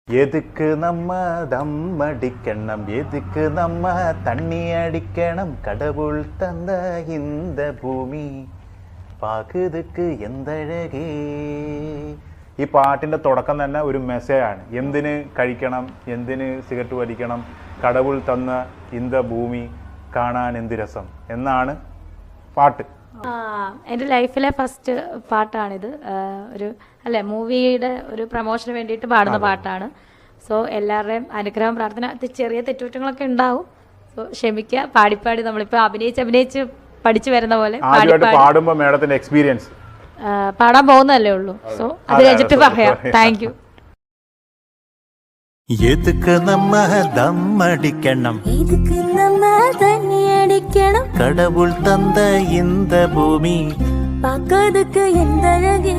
எதுக்கு நம்ம தம் அடிக்கணும், எதுக்கு நம்ம தண்ணி அடிக்கணும், கடவுள் தந்த இந்த பூമി പാകുതുക്ക് എന്തഴകേ. ഈ പാട്ടിൻ്റെ തുടക്കം തന്നെ ഒരു മെസ്സേജാണ്. എന്തിന് കഴിക്കണം, എന്തിന് സിഗരറ്റ് വലിക്കണം, കടവുൾ തന്ന ഇന്ത ഭൂമി കാണാൻ എന്ത് രസം എന്നാണ് പാട്ട്. എൻ്റെ ലൈഫിലെ ഫസ്റ്റ് പാട്ടാണിത്. ഒരു അല്ലേ മൂവിയുടെ ഒരു പ്രൊമോഷന് വേണ്ടിയിട്ട് പാടുന്ന പാട്ടാണ്. സോ എല്ലാവരുടെയും അനുഗ്രഹം പ്രാർത്ഥന. ചെറിയ തെറ്റുകുറ്റങ്ങളൊക്കെ ഉണ്ടാവും. സോ ക്ഷമിക്കുക. പാടിപ്പാടി നമ്മളിപ്പോൾ അഭിനയിച്ച് പഠിച്ചു വരുന്ന പോലെ പാടുമ്പോൾ മേഡത്തിന്റെ എക്സ്പീരിയൻസ് പാടാൻ പോകുന്നതല്ലേ ഉള്ളൂ. സോ അത് കഴിഞ്ഞിട്ട് പറയാം. Thank you. எதுக்கு நம்ம தம் அடிக்கணும், எதுக்கு நம்ம தண்ணி அடிக்கணும், கடவுள் தந்த இந்த பூமி பார்க்கறதுக்கு எந்த அழகே.